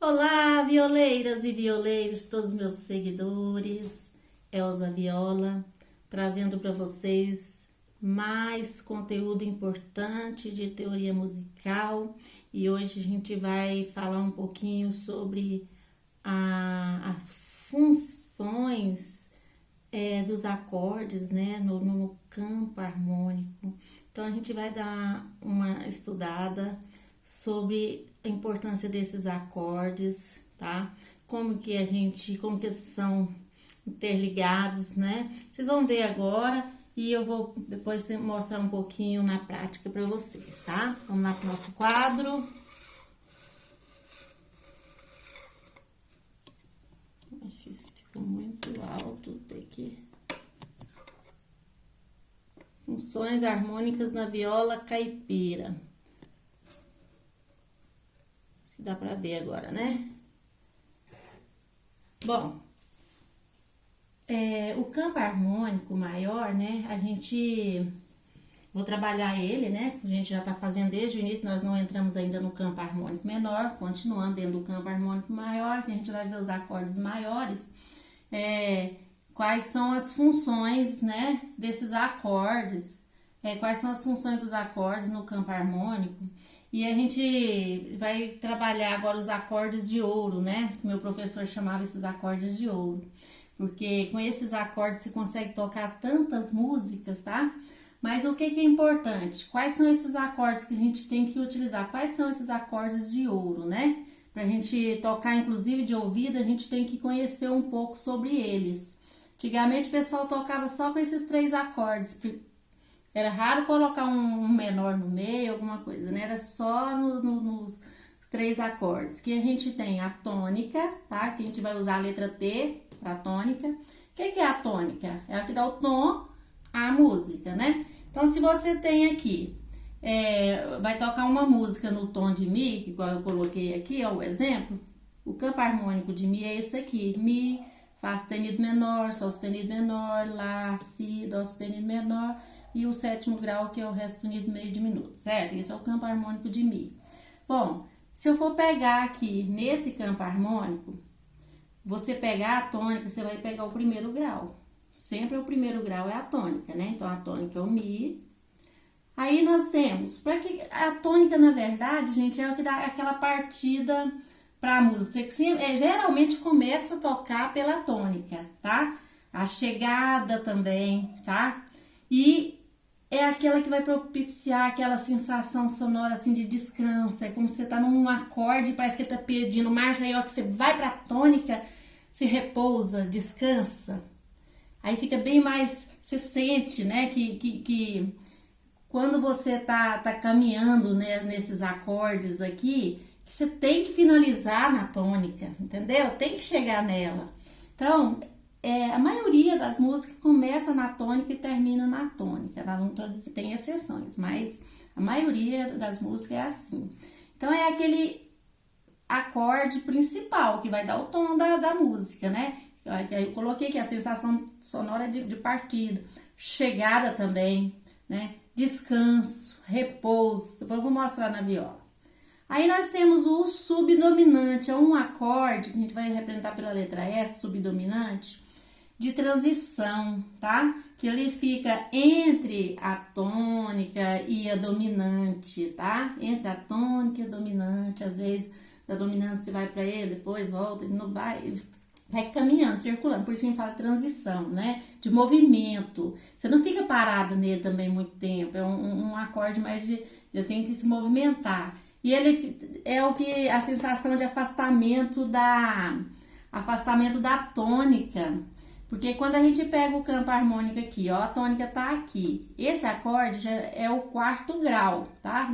Olá, violeiras e violeiros, todos meus seguidores. Elza Viola, trazendo para vocês mais conteúdo importante de teoria musical. E hoje a gente vai falar um pouquinho sobre as funções dos acordes, né, no campo harmônico. Então a gente vai dar uma estudada sobre a importância desses acordes, tá? Como que eles são interligados, né? Vocês vão ver agora e eu vou depois mostrar um pouquinho na prática para vocês, tá? Vamos lá pro nosso quadro. Acho que ficou muito alto, tem que... Funções harmônicas na viola caipira. Dá pra ver agora, né? Bom, o campo harmônico maior, né? Vou trabalhar ele, né? A gente já tá fazendo desde o início, nós não entramos ainda no campo harmônico menor, continuando dentro do campo harmônico maior, que a gente vai ver os acordes maiores. Quais são as funções, né? Desses acordes, quais são as funções dos acordes no campo harmônico. E a gente vai trabalhar agora os acordes de ouro, né? Meu professor chamava esses acordes de ouro. Porque com esses acordes você consegue tocar tantas músicas, tá? Mas o que é importante? Quais são esses acordes que a gente tem que utilizar? Quais são esses acordes de ouro, né? Pra gente tocar, inclusive de ouvido, a gente tem que conhecer um pouco sobre eles. Antigamente o pessoal tocava só com esses 3 acordes. Era raro colocar um menor no meio, alguma coisa, né? Era só nos 3 acordes. Que a gente tem a tônica, tá? Que a gente vai usar a letra T pra tônica. O que é a tônica? É a que dá o tom à música, né? Então, se você tem aqui, vai tocar uma música no tom de Mi, igual eu coloquei aqui, ó, o exemplo. O campo harmônico de Mi é esse aqui. Mi, Fá sustenido menor, Sol sustenido menor, Lá, Si, Dó sustenido menor... E o 7º grau, que é o Ré sustenido meio diminuto, certo? Esse é o campo harmônico de Mi. Bom, se eu for pegar aqui nesse campo harmônico, você pegar a tônica, você vai pegar o 1º grau. Sempre o 1º grau é a tônica, né? Então, a tônica é o Mi. Aí nós temos, porque a tônica, na verdade, gente, é o que dá aquela partida pra música. Que geralmente começa a tocar pela tônica, tá? A chegada também, tá? E é aquela que vai propiciar aquela sensação sonora assim de descanso. É como se você tá num acorde, parece que ele tá pedindo marcha, aí a hora que você vai pra tônica, se repousa, descansa. Aí fica bem mais, você sente, né, que quando você tá caminhando, né, nesses acordes aqui, que você tem que finalizar na tônica, entendeu? Tem que chegar nela. Então, a maioria das músicas começa na tônica e termina na tônica. Não tô dizendo, tem exceções, mas a maioria das músicas é assim. Então, é aquele acorde principal que vai dar o tom da música, né? Eu coloquei aqui a sensação sonora de partida, chegada também, né? Descanso, repouso. Depois eu vou mostrar na viola. Aí nós temos o subdominante, é um acorde que a gente vai representar pela letra S, subdominante, de transição, tá? Que ele fica entre a tônica e a dominante, tá? Entre a tônica e a dominante, às vezes da dominante você vai para ele, depois volta, ele não vai caminhando, circulando, por isso a gente fala transição, né? De movimento. Você não fica parado nele também muito tempo, é um acorde mais de, eu tenho que se movimentar. E ele é o que a sensação de afastamento da tônica. Porque quando a gente pega o campo harmônico aqui, ó, a tônica tá aqui. Esse acorde já é o 4º grau, tá?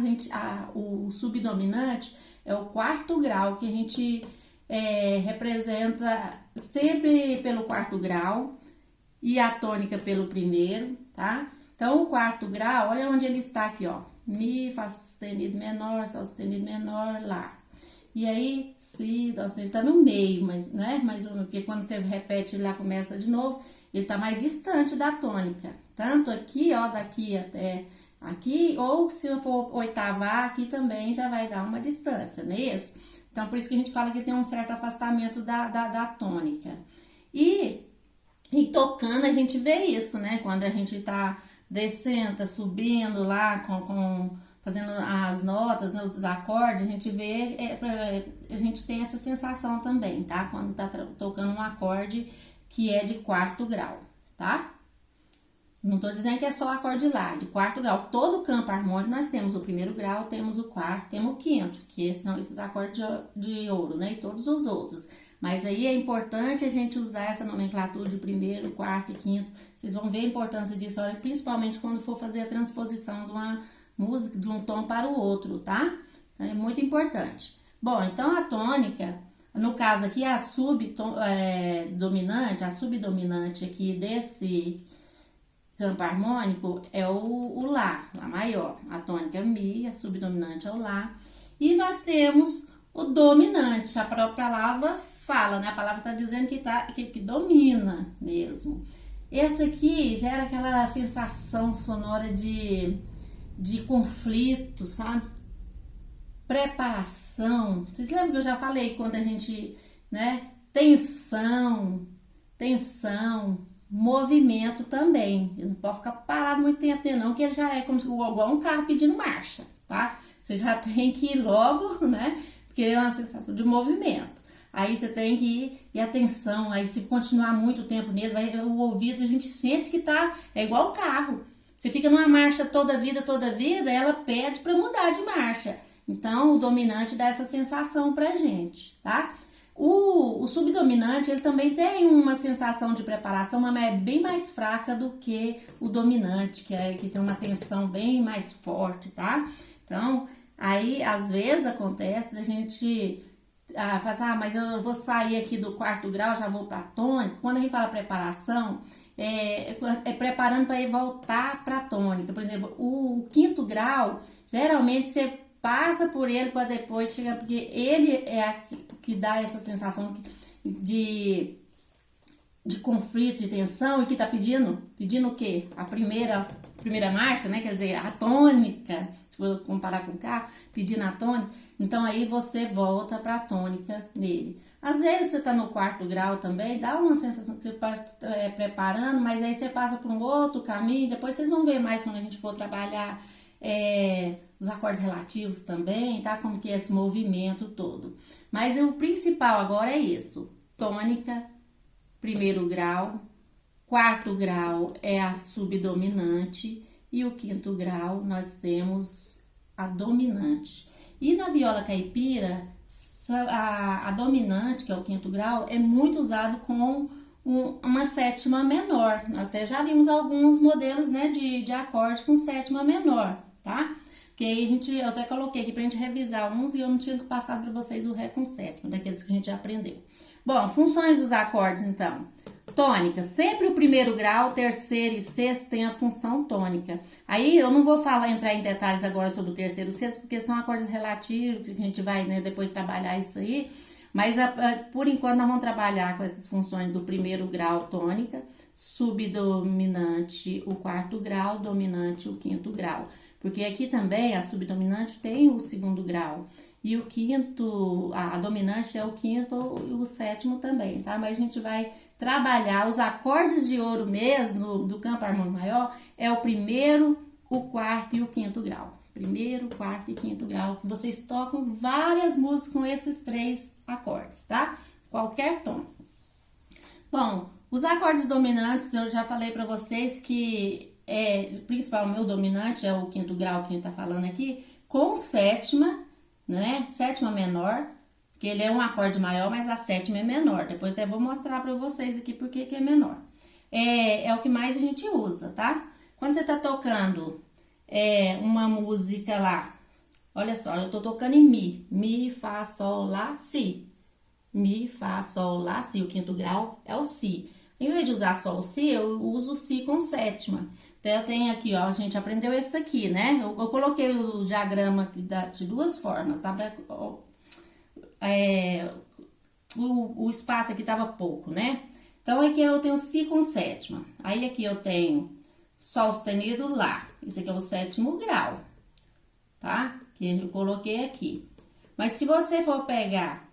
O subdominante é o 4º grau que a gente representa sempre pelo 4º grau e a tônica pelo 1º, tá? Então, o 4º grau, olha onde ele está aqui, ó. Mi, Fá sustenido menor, Sol sustenido menor, Lá. E aí, Si, Dó sustenido, tá no meio, mas, né? Mas porque quando você repete, ele lá começa de novo, ele tá mais distante da tônica. Tanto aqui, ó, daqui até aqui, ou se eu for oitavar, aqui também já vai dar uma distância, não é isso? Então, por isso que a gente fala que tem um certo afastamento da tônica. E tocando a gente vê isso, né? Quando a gente tá descendo, tá subindo lá, fazendo as notas, né, os acordes, a gente vê, a gente tem essa sensação também, tá? Quando tá tocando um acorde que é de quarto grau, tá? Não tô dizendo que é só o acorde lá, de quarto grau. Todo campo harmônico nós temos o primeiro grau, temos o quarto, temos o quinto, que são esses acordes de ouro, né? E todos os outros. Mas aí é importante a gente usar essa nomenclatura de primeiro, quarto e quinto. Vocês vão ver a importância disso, principalmente quando for fazer a transposição de uma música, de um tom para o outro, tá? Então, é muito importante. Bom, então a tônica, no caso aqui, a subdominante aqui desse campo harmônico é o Lá, Lá maior. A tônica é Mi, a subdominante é o Lá. E nós temos o dominante, a própria palavra fala, né? A palavra está dizendo que domina mesmo. Esse aqui gera aquela sensação sonora de conflito, sabe? Preparação. Vocês lembram que eu já falei quando a gente, né? Tensão, movimento também. Ele não pode ficar parado muito tempo, não, que ele já é como igual um carro pedindo marcha, tá? Você já tem que ir logo, né? Porque é uma sensação de movimento. Aí você tem que ir, e atenção, aí se continuar muito tempo nele, o ouvido a gente sente que é igual o carro. Você fica numa marcha toda a vida, ela pede para mudar de marcha. Então, o dominante dá essa sensação pra gente, tá? O subdominante, ele também tem uma sensação de preparação, mas é bem mais fraca do que o dominante, que tem uma tensão bem mais forte, tá? Então, aí, às vezes, acontece da gente fala, mas eu vou sair aqui do quarto grau, já vou pra tônica. Quando a gente fala preparação, é preparando para ir voltar pra tônica. Por exemplo, o quinto grau, geralmente você passa por ele para depois chegar, porque ele é que dá essa sensação de conflito, de tensão, e que tá pedindo o quê? A primeira marcha, né? Quer dizer, a tônica, se for comparar com o carro, pedindo a tônica. Então, aí você volta pra tônica nele. Às vezes, você tá no quarto grau também, dá uma sensação que você pode preparando, mas aí você passa por um outro caminho, depois vocês vão ver mais quando a gente for trabalhar os acordes relativos também, tá? Como que é esse movimento todo. Mas o principal agora é isso. Tônica, primeiro grau, quarto grau é a subdominante e o quinto grau nós temos a dominante. E na viola caipira, a dominante, que é o quinto grau, é muito usado com uma sétima menor. Nós até já vimos alguns modelos, né, de acorde com sétima menor, tá? Que aí eu até coloquei aqui pra gente revisar uns e eu não tinha que passar para vocês o Ré com sétima, daqueles que a gente já aprendeu. Bom, funções dos acordes, então. Tônica, sempre o primeiro grau, terceiro e sexto tem a função tônica. Aí eu não vou entrar em detalhes agora sobre o terceiro e sexto, porque são acordes relativos, que a gente vai, né, depois trabalhar isso aí. Mas por enquanto nós vamos trabalhar com essas funções do primeiro grau tônica, subdominante o quarto grau, dominante o quinto grau. Porque aqui também a subdominante tem o segundo grau. E o quinto, a dominante é o quinto e o sétimo também, tá? Mas a gente vai trabalhar os acordes de ouro mesmo, do campo harmônico maior, é o primeiro, o quarto e o quinto grau. Primeiro, quarto e quinto grau, que vocês tocam várias músicas com esses três acordes, tá? Qualquer tom. Bom, os acordes dominantes, eu já falei pra vocês que principal, o meu dominante é o quinto grau que a gente tá falando aqui, com sétima, né? Sétima menor, porque ele é um acorde maior, mas a sétima é menor. Depois até vou mostrar pra vocês aqui porque que é menor. É o que mais a gente usa, tá? Quando você tá tocando uma música lá, olha só, eu tô tocando em Mi. Mi, Fá, Sol, Lá, Si. Mi, Fá, Sol, Lá, Si. O quinto grau é o Si. Em vez de usar só o Si, eu uso o Si com sétima. Então, eu tenho aqui, ó, a gente aprendeu esse aqui, né? Eu coloquei o diagrama aqui de duas formas, tá? O espaço aqui tava pouco, né? Então, aqui eu tenho Si com sétima. Aí, aqui eu tenho Sol sustenido, Lá. Esse aqui é o sétimo grau, tá? Que eu coloquei aqui. Mas se você for pegar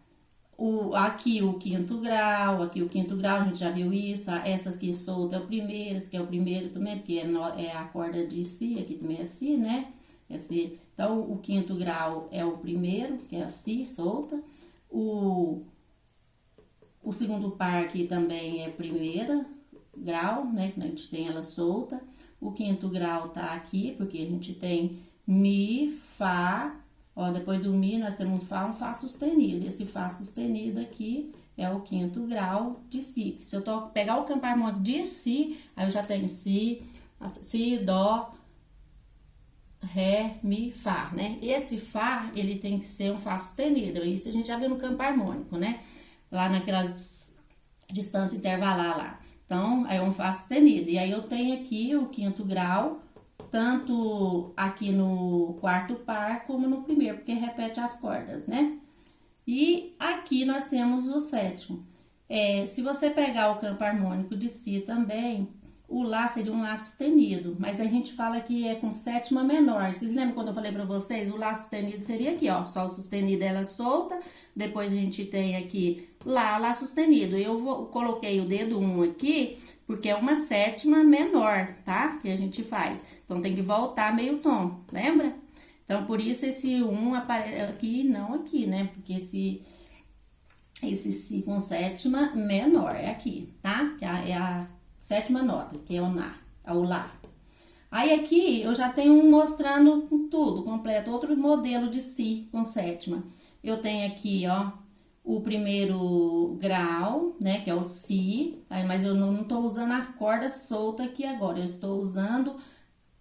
aqui o quinto grau, a gente já viu isso, essa aqui solta é o primeiro, esse aqui é o primeiro também, porque é a corda de si, aqui também é si, né? Então, o quinto grau é o primeiro, que é a si, solta. O segundo par aqui também é primeira grau, né? Que a gente tem ela solta. O quinto grau tá aqui, porque a gente tem mi, fá. Ó, depois do mi nós temos um fá sustenido. Esse fá sustenido aqui é o quinto grau de si. Se eu pegar o campo harmônico de si, aí eu já tenho si, dó, ré, mi, fá, né? Esse fá, ele tem que ser um fá sustenido. Isso a gente já viu no campo harmônico, né? Lá naquelas distâncias intervalar lá. Então, é um fá sustenido. E aí eu tenho aqui o quinto grau, tanto aqui no quarto par como no primeiro, porque repete as cordas, né? E aqui nós temos o sétimo. Se você pegar o campo harmônico de si também, o lá seria um lá sustenido, mas a gente fala que é com sétima menor. Vocês lembram quando eu falei pra vocês? O lá sustenido seria aqui, ó, sol sustenido ela solta, depois a gente tem aqui lá sustenido. Coloquei o dedo 1 aqui, porque é uma sétima menor, tá? Que a gente faz. Então, tem que voltar meio tom, lembra? Então, por isso esse 1 aparece aqui, não aqui, né? Porque esse si com sétima menor é aqui, tá? Que é a sétima nota, que é o lá. Aí aqui eu já tenho mostrando tudo completo, outro modelo de si com sétima. Eu tenho aqui, ó, o primeiro grau, né, que é o si, mas eu não tô usando a corda solta aqui agora, eu estou usando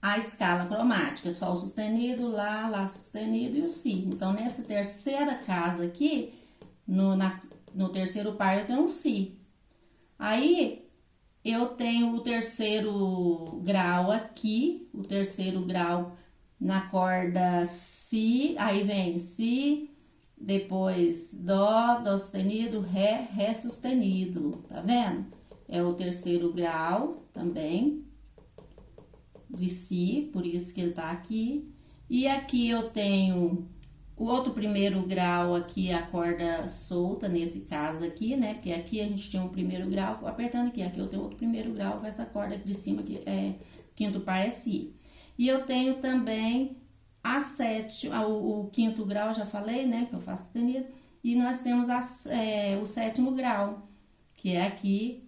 a escala cromática, sol sustenido, lá sustenido e o si. Então, nessa terceira casa aqui, no terceiro par, eu tenho um si. Aí, eu tenho o terceiro grau aqui, o terceiro grau na corda si, aí vem si, depois dó sustenido, ré sustenido, tá vendo? É o terceiro grau também de si, por isso que ele tá aqui. E aqui eu tenho o outro primeiro grau aqui, a corda solta, nesse caso aqui, né? Porque aqui a gente tinha um primeiro grau, apertando aqui eu tenho outro primeiro grau com essa corda aqui de cima, que é quinto par é si. E eu tenho também o quinto grau, já falei, né? Que eu faço sustenido. E nós temos o sétimo grau, que é aqui,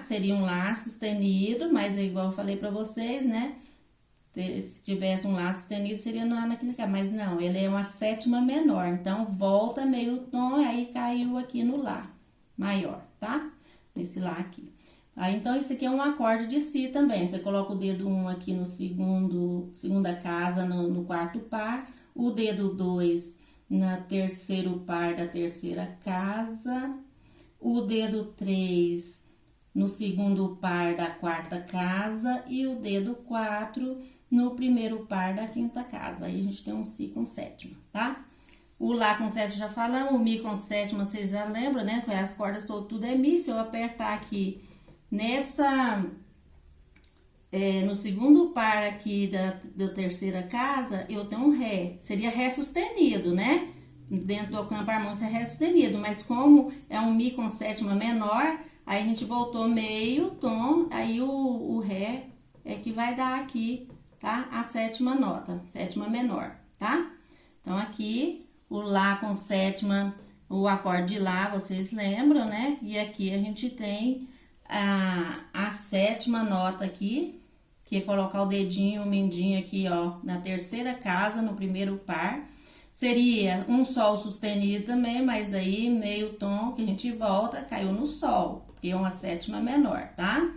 seria um lá sustenido, mas é igual eu falei pra vocês, né? Se tivesse um lá sustenido, seria naquele cá, mas não, ele é uma sétima menor, então volta meio tom, aí caiu aqui no lá maior, tá? Nesse lá aqui. Aí, então, isso aqui é um acorde de si também, você coloca o dedo 1 aqui no segunda casa, no quarto par, o dedo 2 no terceiro par da terceira casa, o dedo 3 no segundo par da quarta casa e o dedo 4 no primeiro par da quinta casa. Aí a gente tem um si com sétima, tá? O lá com sétima já falamos, o mi com sétima vocês já lembram, né? Com as cordas soltas tudo é mi. Se eu apertar aqui no segundo par aqui da terceira casa, eu tenho um ré. Seria ré sustenido, né? Dentro do campo harmônico é ré sustenido, mas como é um mi com sétima menor, aí a gente voltou meio tom, aí o ré é que vai dar aqui, tá? A sétima nota, sétima menor, tá? Então, aqui, o lá com sétima, o acorde de lá, vocês lembram, né? E aqui a gente tem a sétima nota aqui, que é colocar o dedinho, o mindinho aqui, ó, na terceira casa, no primeiro par. Seria um sol sustenido também, mas aí meio tom que a gente volta, caiu no sol, porque é uma sétima menor, tá?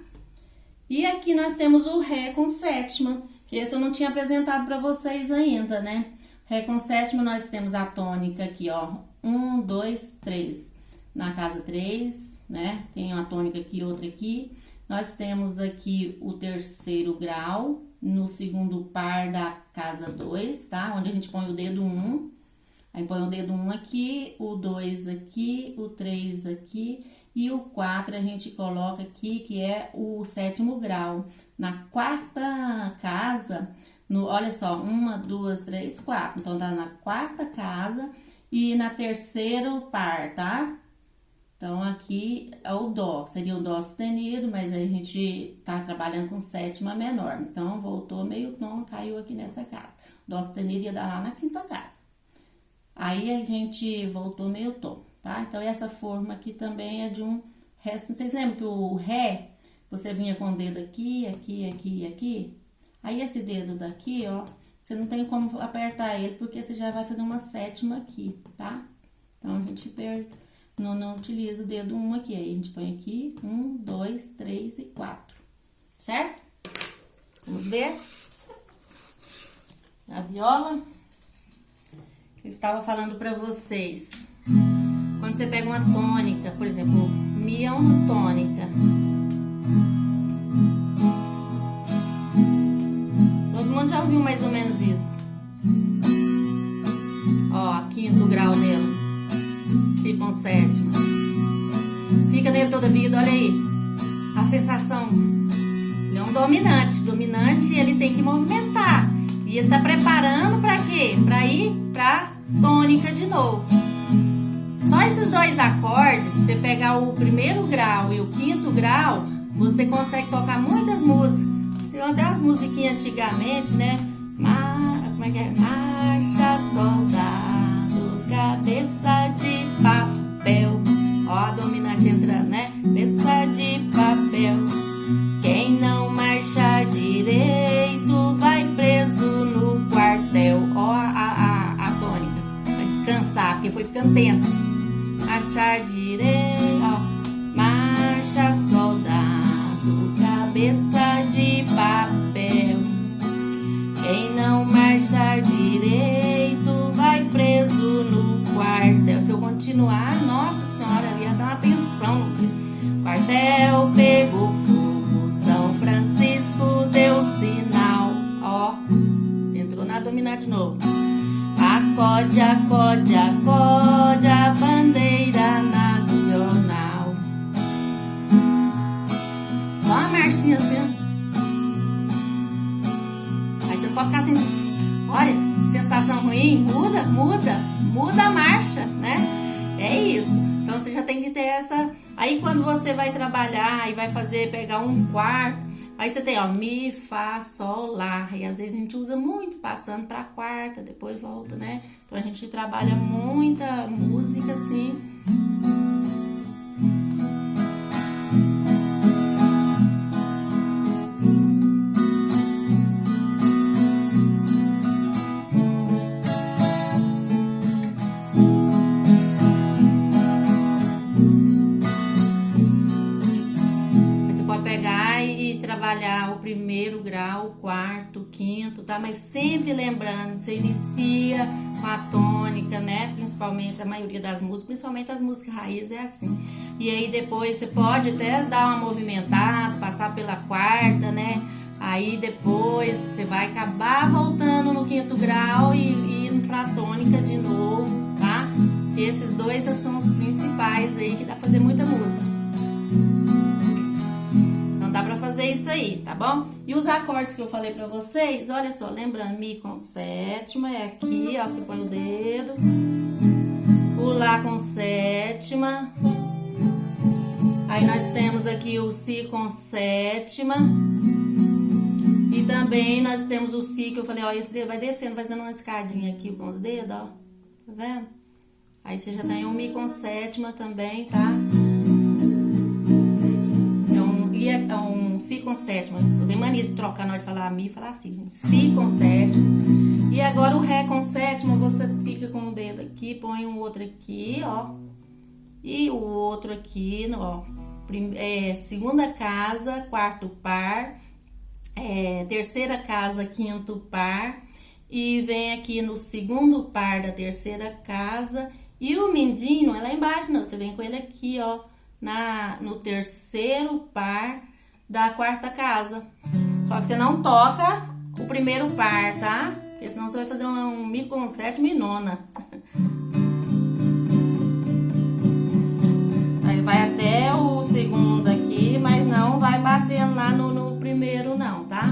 E aqui nós temos o ré com sétima, que esse eu não tinha apresentado pra vocês ainda, né? Ré com sétima, nós temos a tônica aqui, ó, 1, 2, 3. Na casa 3, né? Tem uma tônica aqui, outra aqui. Nós temos aqui o terceiro grau, no segundo par da casa 2, tá? Onde a gente põe o dedo 1. Aí põe o dedo 1 aqui, o 2 aqui, o 3 aqui e o 4 a gente coloca aqui, que é o sétimo grau. Na quarta casa, olha só, 1, 2, 3, 4. Então, tá na quarta casa e na terceiro par, tá? Então, aqui é o dó, seria o dó sustenido, mas a gente tá trabalhando com sétima menor. Então, voltou meio tom, caiu aqui nessa casa. Dó sustenido ia dar lá na quinta casa. Aí, a gente voltou meio tom, tá? Então, essa forma aqui também é de um ré. Vocês lembram que o ré, você vinha com o dedo aqui, aqui, aqui e aqui? Aí, esse dedo daqui, ó, você não tem como apertar ele, porque você já vai fazer uma sétima aqui, tá? Então, a gente não utiliza o dedo 1 aqui, aí a gente põe aqui 1, 2, 3 e 4, certo? Vamos ver? A viola. Eu estava falando pra vocês. Quando você pega uma tônica, por exemplo, Mi é uma tônica. Todo mundo já ouviu mais ou menos isso. Ó, quinto grau dela. Si com sétima. Fica nele toda a vida, olha aí. A sensação. Ele é um dominante. Dominante, ele tem que movimentar. E ele tá preparando pra quê? Pra ir pra tônica de novo. Só esses dois acordes, se você pegar o primeiro grau e o quinto grau, você consegue tocar muitas músicas. Tem até as musiquinhas antigamente, né? Como é que é? Marcha, soldado, cabeça de papel. Ó, a dominante entrando, né? Cabeça de papel. Quem não marcha direito vai preso no quartel. Ó, a tônica. Pra descansar, porque foi ficando tensa. Marchar direito, ó. Marcha, soldado, cabeça de papel. Quem não marchar direito vai preso no quartel. Se eu continuar, nossa senhora, ia dar uma tensão no quartel. Pegou fogo, São Francisco deu sinal. Ó, entrou na dominante de novo. Acorde, acorde, acorde a bandeira nacional. Só uma marchinha assim. Aí você não pode ficar assim, olha, sensação ruim, muda a marcha, né? É isso. Então você já tem que ter essa. Aí quando você vai trabalhar e vai pegar um quarto, aí você tem, ó, Mi, Fá, Sol, Lá. E às vezes a gente usa muito passando pra quarta, depois volta, né? Então a gente trabalha muita música assim. Trabalhar o primeiro grau, o quarto, o quinto, tá? Mas sempre lembrando, você inicia com a tônica, né? Principalmente a maioria das músicas, principalmente as músicas raiz é assim. E aí depois você pode até dar uma movimentada, passar pela quarta, né? Aí depois você vai acabar voltando no quinto grau e indo pra tônica de novo, tá? Esses dois são os principais aí que dá pra fazer muita música. Dá pra fazer isso aí, tá bom? E os acordes que eu falei pra vocês, olha só, lembrando, Mi com sétima, é aqui, ó, que põe o dedo. O Lá com sétima. Aí nós temos aqui o Si com sétima. E também nós temos o Si, que eu falei, ó, esse dedo vai descendo, fazendo uma escadinha aqui com os dedos, ó. Tá vendo? Aí você já tem um Mi com sétima também, tá? É um Si com sétima. Eu tenho mania de trocar na hora de falar Mi e falar assim, gente. Si com sétima. E agora o Ré com sétima, você fica com o dedo aqui, põe um outro aqui, ó. E o outro aqui, ó. Segunda casa, quarto par. Terceira casa, quinto par. E vem aqui no segundo par da terceira casa. E o mindinho não é lá embaixo, não. Você vem com ele aqui, ó. No terceiro par da quarta casa. Só que você não toca o primeiro par, tá? Porque senão você vai fazer um Mi com sétima e nona. Aí vai até o segundo aqui, mas não vai batendo lá no primeiro não, tá?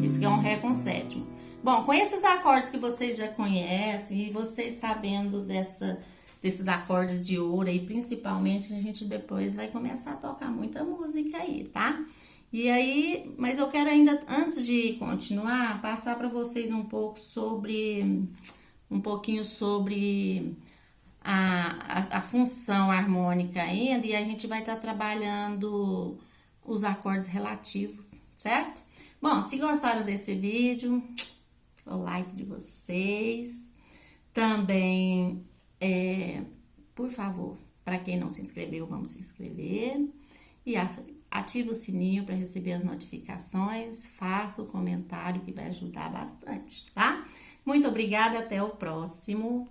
Isso que é um Ré com sétima. Bom, com esses acordes que vocês já conhecem e vocês sabendo desses acordes de ouro aí, principalmente, a gente depois vai começar a tocar muita música aí, tá? E aí, mas eu quero ainda, antes de continuar, passar para vocês um pouquinho sobre a função harmônica ainda, e a gente vai estar trabalhando os acordes relativos, certo? Bom, se gostaram desse vídeo, o like de vocês. Também, por favor, para quem não se inscreveu, vamos se inscrever. E ativa o sininho para receber as notificações. Faça o comentário que vai ajudar bastante, tá? Muito obrigada, até o próximo